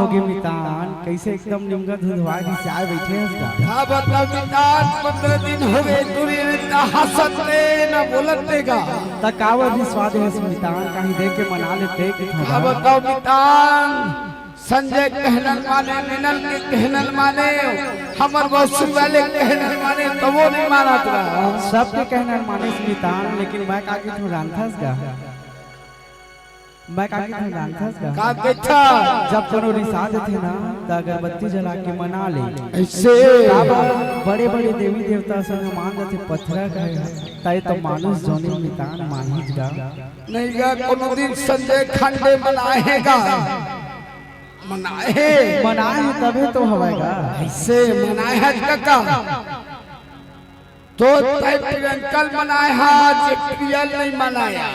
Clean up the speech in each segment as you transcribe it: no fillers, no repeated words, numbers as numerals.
होगे मितान, कैसे एकदम निमगा धुंधवा के चाय बैठे हैं इसका। हाँ बताओ मितान, 15 दिन हो गए दूरी ना हंसत ले ना बोलत लेगा। तकावर भी स्वाद है मितान, कहीं देख के मना लेते कि हाँ बताओ मितान, संजय कहनल माने, मिनल के कहनल माने, हमर बसु वाले कहनल माने, तो वो नहीं माना था। सबके कहना माने मितान, लेकिन मैं का के थोड़ा था इसका। मैं का के थोड़ा था इसका। का कहता जब कोनो रिसाद थे ना, तो अगरबत्ती जला के मना ले। ऐसे बड़े बड़े देवी देवता संग मान जाते पत्थरा कहे, ताई तो मानुष जोने मितान मानिज गा। नहीं गा, कोनो दिन संजय खंडे मनाएगा। मनाए तबे तो होगा। ऐसे मनाए है काका, तो प्रियंकल मनाए है, प्रियल नहीं मनाया।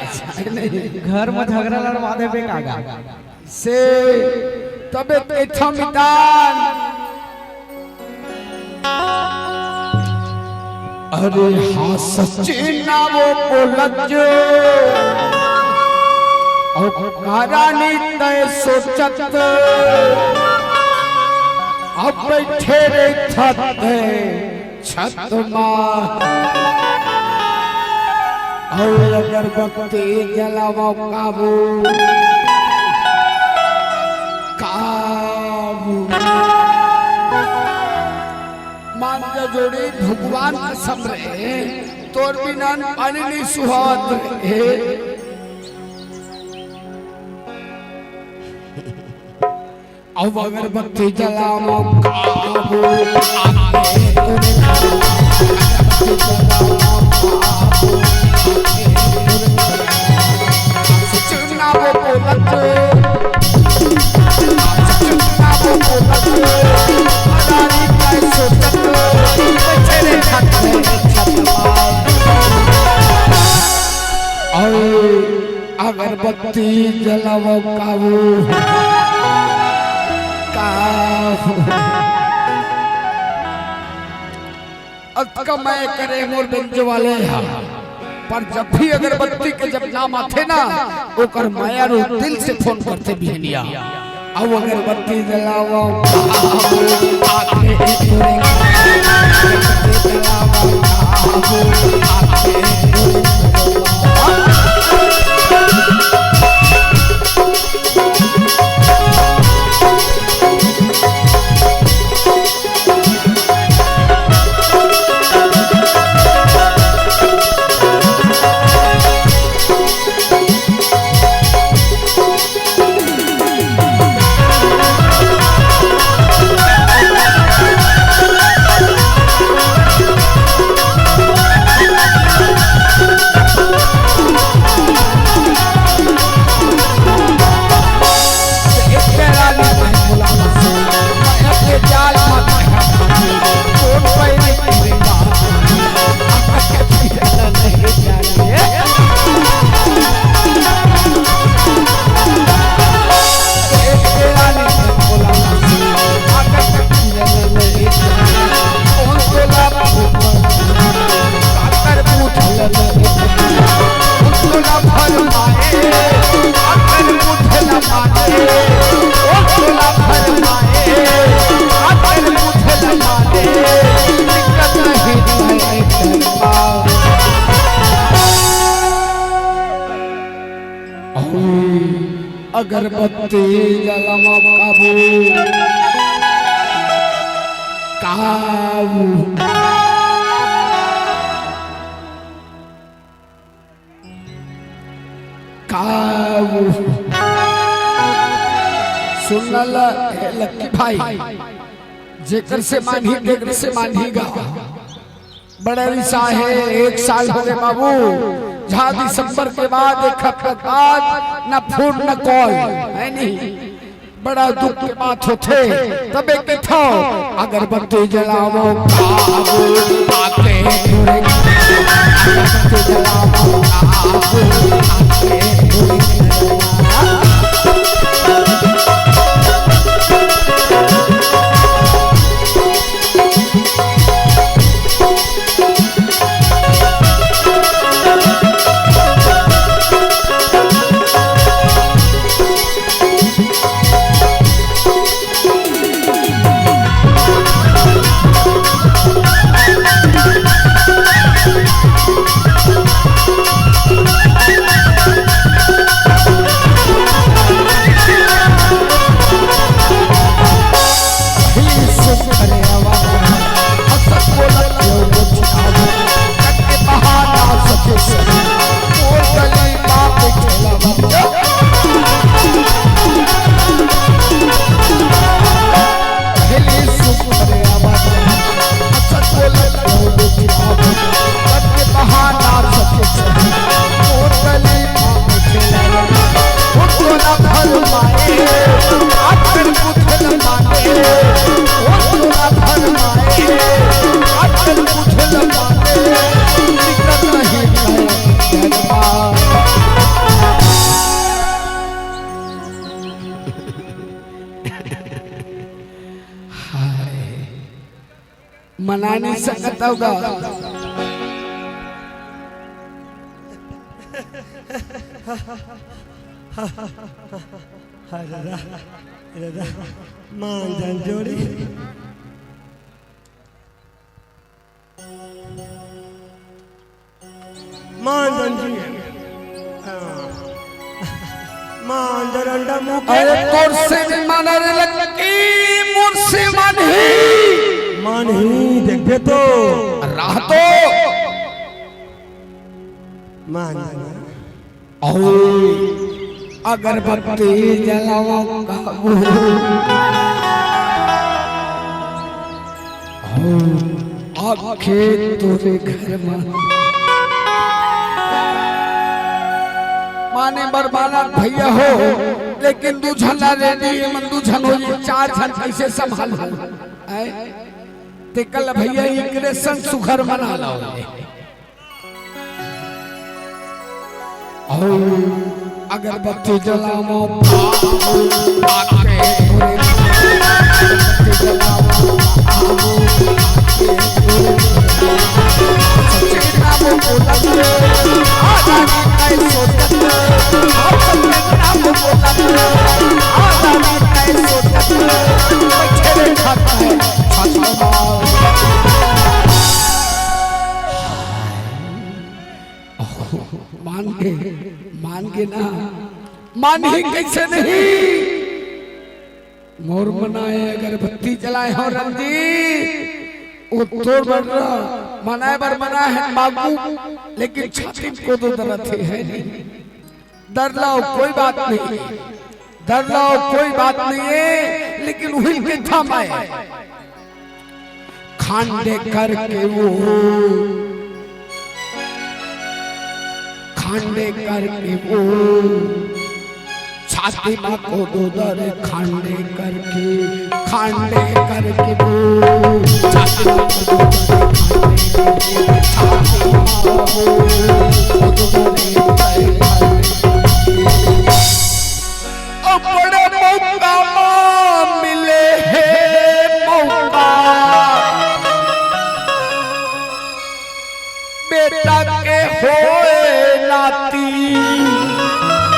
घर में झगड़ा लड़वा दे बेकागा से तबे कैथा मितान। अरे हाँ सच्ची ना वो बोलत जो महारानी तय सोचत, अब बैठे रे छत माँ, और अगरबत्ती जलावा काबू काबू मान जा जोड़ी भगवान कसम रे, तोर बिना पानी नहीं सुहात रे। अब अगरबत्ती जलाओ काबू चुना वो बोलत, चुना वो बोलत, रानी का सोचत, बेचारे अगरबत्ती जलाओ काबू कमाए करे मोर बेंच वाले, पर जब भी अगरबत्ती के जब नाम आते ना, ओकर माया रो दिल से फोन करते बिहनिया, अब अगरबत्ती जलाओ अगरबत्ती जलाओ काबू काबू सुनल लक्की भाई, जेकर से मांगी तेकर से मांगीगा। बड़ा रिसा है, 1 साल हो गए बाबू, जहाँ दिसंबर के बाद 1 हफ्ते बाद न फोन न कॉल है नहीं, बड़ा दुख की बात होते। तबे के था अगरबत्ती जलाओ काबू आके अगरबत्ती जलाओ काबू मना नहीं सकता होगा। मान जोड़ी मान जी मान अंडा मुंह अरे तोर से नहीं माना रे लकी मुझसे मान ही देखे तो राह तो मान अगरबत्ती जलाओ काबू आखे तुझे घर माने बरबाना भैया हो, लेकिन दूझन रेडी मन दूझन हो ये चार झन कैसे संभाल ते कल भैया इकरे संग सुखर मना लो अगरबत्ती जलाओ आके अगरबत्ती जलाओ मान के ना मान ही कैसे नहीं मोर मनाए अगरबत्ती जलाए हो रंजीत वो तोड़ बढ़ रहा मनाए बर मना है मागू, लेकिन छाती को तो दर्द है नहीं। डर लाओ कोई बात नहीं, डर लाओ कोई बात नहीं है, लेकिन वही के थमाए खांडे करके वो खांडे करके वो छाती माँ को दो दर खांडे करके वो छाती माँ को दो दर खांडे करके छाती माँ को दो दर